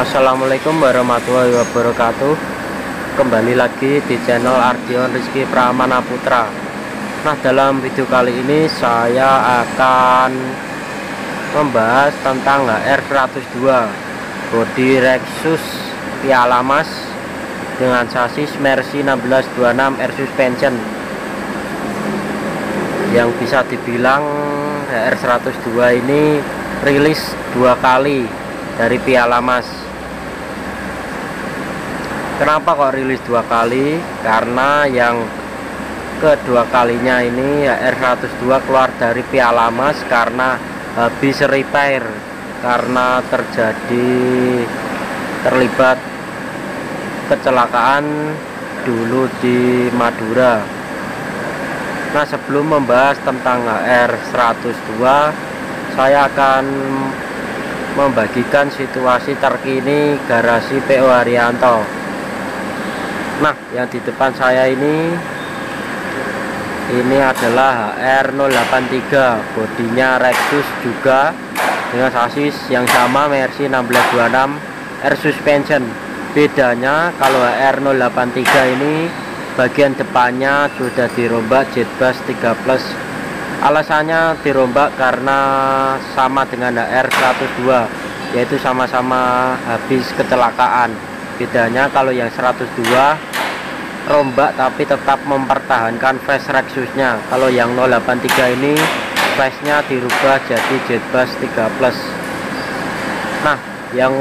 Assalamualaikum warahmatullahi wabarakatuh. Kembali lagi di channel Ardion Rizky Pramana Putra. Nah, dalam video kali ini saya akan membahas tentang HR102 bodi Lexus Piala Mas dengan sasis Mercy 1626 Air Suspension, yang bisa dibilang HR102 ini rilis 2 kali dari Piala Mas. Kenapa kok rilis 2 kali? Karena yang kedua kalinya ini HR102 keluar dari Piala Mas karena habis repair, karena terlibat kecelakaan dulu di Madura. Nah, sebelum membahas tentang HR102, saya akan membagikan situasi terkini garasi PO Haryanto. Nah, yang di depan saya ini adalah HR083, bodinya Lexus juga dengan sasis yang sama Mercy 1626 Air Suspension. Bedanya kalau HR083 ini bagian depannya sudah dirombak jet bus 3 plus. Alasannya dirombak karena sama dengan HR102, yaitu sama-sama habis kecelakaan. Bedanya kalau yang 102 rombak tapi tetap mempertahankan face Lexusnya. Kalau yang 083 ini face nya dirubah jadi jet bus 3 plus. Nah, yang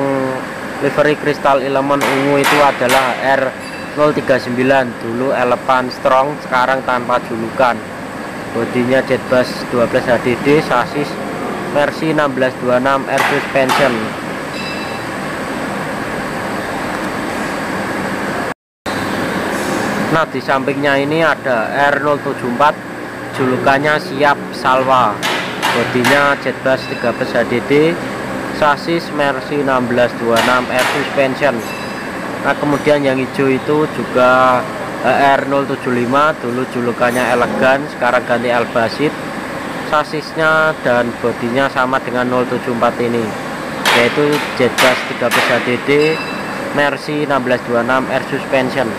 livery kristal elemen ungu itu adalah R039, dulu Elephant Strong, sekarang tanpa julukan. Bodinya jet bus 12 HDD, sasis Mercy 1626 Air Suspension. Nah, di sampingnya ini ada R074, julukannya Siap Salwa. Bodinya jet bus 13 HDD, sasis Mercy 1626 Air Suspension. Nah, kemudian yang hijau itu juga R075, dulu julukannya Elegan, sekarang ganti Albasit. Sasisnya dan bodinya sama dengan 074 ini, yaitu jet bus 13 HDD Mercy 1626 Air Suspension.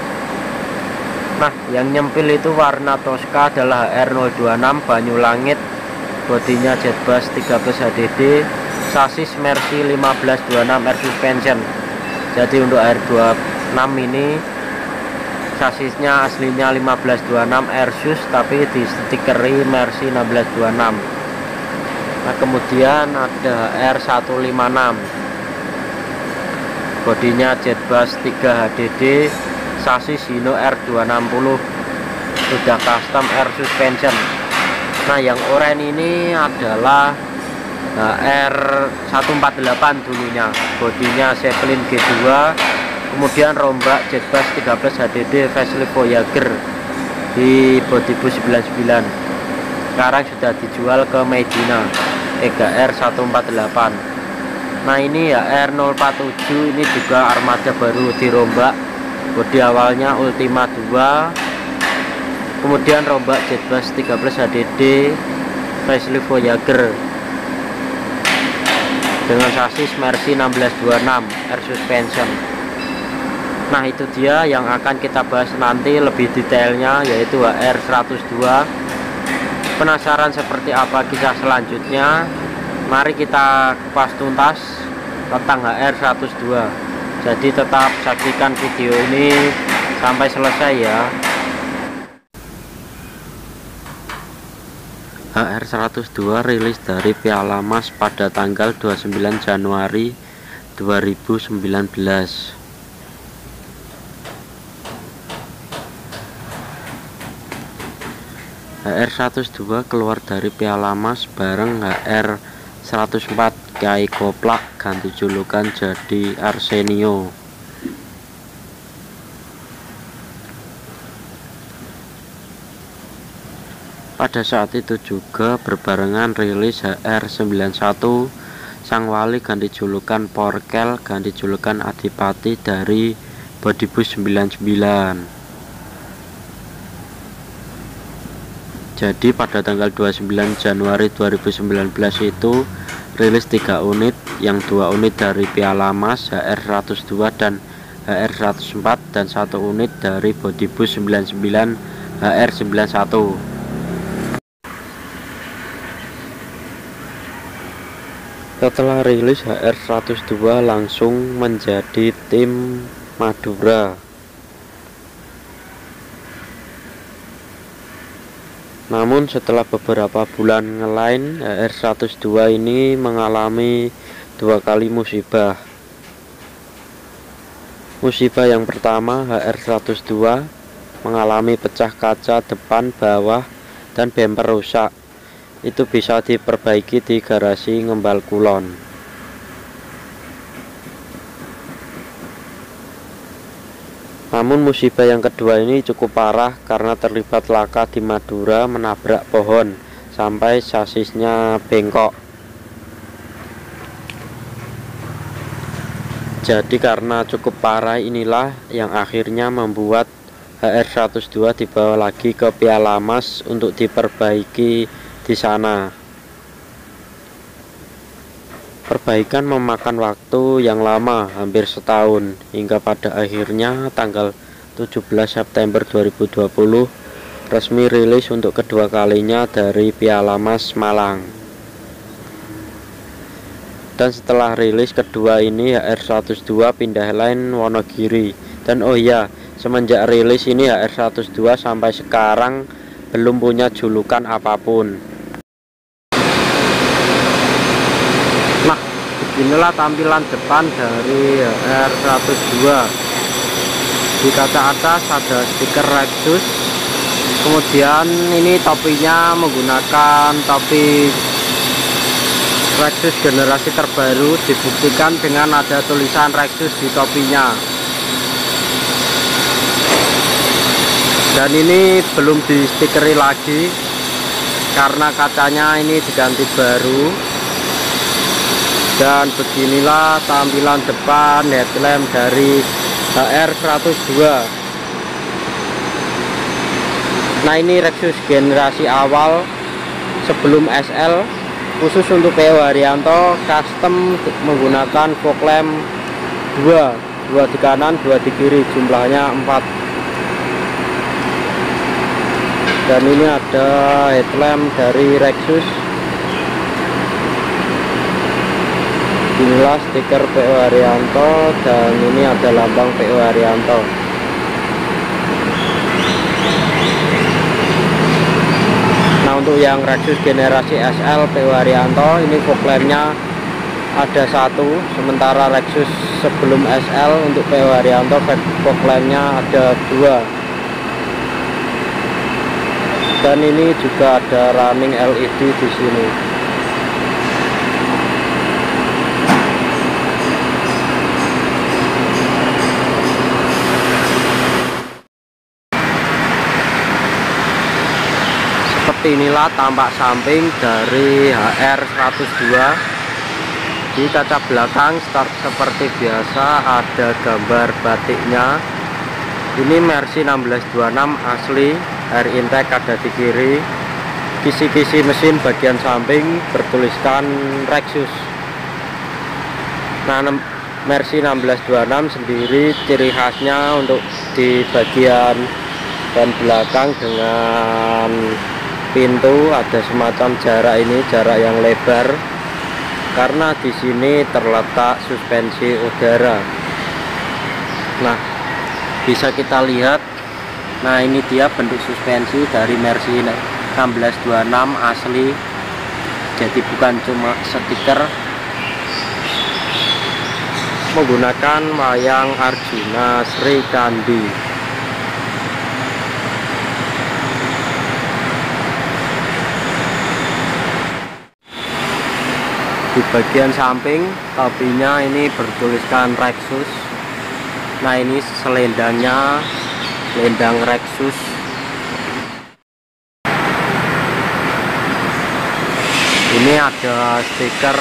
Nah, yang nyempil itu warna Tosca adalah R026 Banyu Langit, bodinya jet bus 13 HDD, sasis Mercy 1526 Air Suspension. Jadi untuk R26 ini sasisnya aslinya 1526 Airsus, tapi di stikeri Mercy 1626. Nah, kemudian ada R156, bodinya jet bus 3 HDD, sasis Hino R260, sudah custom Air Suspension. Nah, yang oranye ini adalah R148 dulunya, bodinya Zeppelin G2, kemudian rombak jet bus 13 HDD facelift Voyager di body bus 99. Sekarang sudah dijual ke Medina R148. Nah, ini R047, ini juga armada baru dirombak. Bodi awalnya Ultima 2, kemudian rombak jet bus 13 HDD facelift Voyager dengan sasis Mercy 1626 Air Suspension. Nah, itu dia yang akan kita bahas nanti lebih detailnya, yaitu HR102. Penasaran seperti apa kisah selanjutnya? Mari kita kupas tuntas tentang HR102. Jadi tetap saksikan video ini sampai selesai ya. HR102 rilis dari Piala Mas pada tanggal 29 Januari 2019. HR102 keluar dari Piala Mas bareng HR104 Kiai Koplak, ganti julukan jadi Arsenio. Pada saat itu juga berbarengan rilis HR91 Sang Wali, ganti julukan Porkel, ganti julukan Adipati dari Bodybus 99. Jadi pada tanggal 29 Januari 2019 itu rilis 3 unit, yang 2 unit dari Piala Mas HR102 dan HR104 dan 1 unit dari Bodybus 99 HR91. Setelah rilis HR102 langsung menjadi tim Madura. Namun setelah beberapa bulan ngelain, HR102 ini mengalami 2 kali musibah. Musibah yang pertama, HR102 mengalami pecah kaca depan, bawah, dan bemper rusak. Itu bisa diperbaiki di garasi Ngembal Kulon. Namun musibah yang kedua ini cukup parah karena terlibat laka di Madura, menabrak pohon sampai sasisnya bengkok. Jadi karena cukup parah inilah yang akhirnya membuat HR102 dibawa lagi ke Piala Mas untuk diperbaiki di sana. Perbaikan memakan waktu yang lama, hampir setahun, hingga pada akhirnya tanggal 17 September 2020 resmi rilis untuk kedua kalinya dari Piala Mas Malang. Dan setelah rilis kedua ini, HR102 pindah line Wonogiri. Dan oh iya, semenjak rilis ini HR102 sampai sekarang belum punya julukan apapun. Nah, inilah tampilan depan dari HR102. Di kaca atas ada stiker Lexus. Kemudian ini topinya menggunakan topi Lexus generasi terbaru, dibuktikan dengan ada tulisan Lexus di topinya. Dan ini belum di stikeri lagi karena kacanya ini diganti baru. Dan beginilah tampilan depan headlamp dari HR102. Nah, ini Lexus generasi awal sebelum SL, khusus untuk PO Haryanto, custom menggunakan fog lamp 2 di kanan, 2 di kiri, jumlahnya 4. Dan ini ada headlamp dari Lexus. Inilah stiker PO Haryanto, dan ini ada lambang PO Haryanto. Nah, untuk yang Lexus generasi SL PO Haryanto, ini fog lampnya ada 1, sementara Lexus sebelum SL untuk PO Haryanto fog lampnya ada 2. Dan ini juga ada running LED di sini. Seperti inilah tampak samping dari HR102. Di kaca belakang start seperti biasa ada gambar batiknya. Ini Mercy 1626 asli, air intake ada di kiri. Kisi-kisi mesin bagian samping bertuliskan Lexus. Nah, Mercy 1626 sendiri ciri khasnya untuk di bagian ban belakang dengan pintu ada semacam jarak, ini jarak yang lebar karena di sini terletak suspensi udara. Nah, bisa kita lihat. Nah, ini dia bentuk suspensi dari Mercy 1626 asli, jadi bukan cuma stiker. Menggunakan wayang Arjuna Sri Kandi. Di bagian samping topinya ini bertuliskan Lexus. Nah, ini selendangnya, selendang Lexus. Ini ada stiker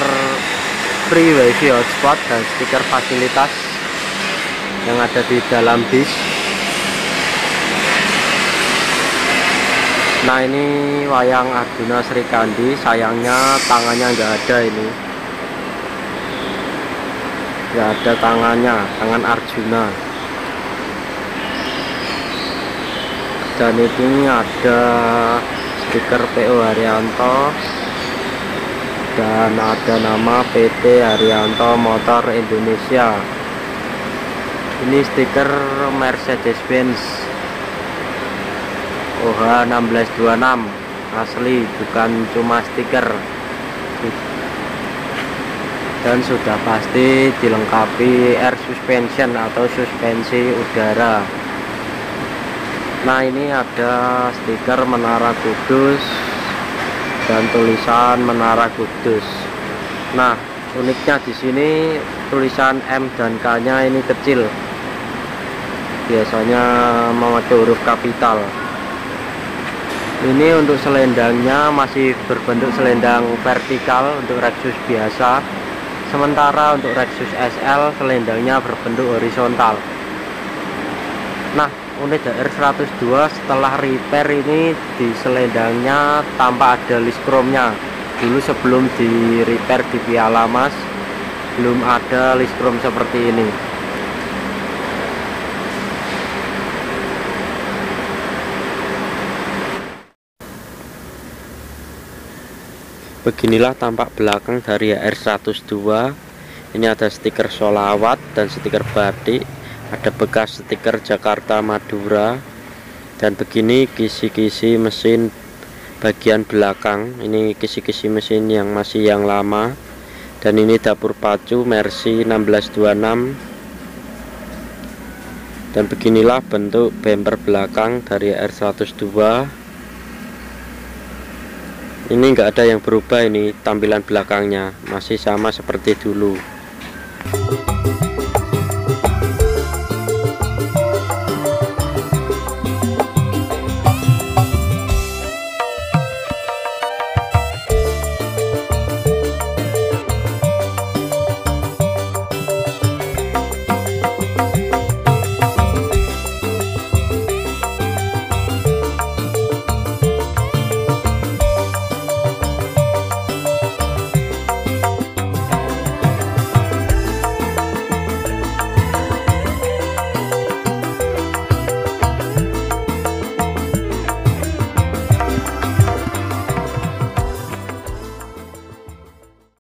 free wifi hotspot dan stiker fasilitas yang ada di dalam bis. Nah, ini wayang Arjuna Sri Kandi, sayangnya tangannya nggak ada ini. nggak ada tangannya, tangan Arjuna. Dan ini ada stiker PO Haryanto dan ada nama PT Haryanto Motor Indonesia. Ini stiker Mercedes-Benz OH 1626 asli, bukan cuma stiker, dan sudah pasti dilengkapi air suspension atau suspensi udara. Nah, ini ada stiker Menara Kudus dan tulisan Menara Kudus. Nah, uniknya di sini tulisan M dan K-nya ini kecil. Biasanya memakai huruf kapital. Ini untuk selendangnya masih berbentuk selendang vertikal untuk Lexus biasa. Sementara untuk Lexus SL selendangnya berbentuk horizontal. Nah, unit HR102 setelah repair ini di selendangnya tanpa ada list chrome-nya. Dulu sebelum di repair di Piala Mas belum ada list chrome seperti ini. Beginilah tampak belakang dari HR102. Ini ada stiker sholawat dan stiker batik, ada bekas stiker Jakarta Madura, dan begini kisi-kisi mesin bagian belakang. Ini kisi-kisi mesin yang masih yang lama. Dan ini dapur pacu Mercy 1626. Dan beginilah bentuk bumper belakang dari R102. Ini enggak ada yang berubah, ini tampilan belakangnya masih sama seperti dulu.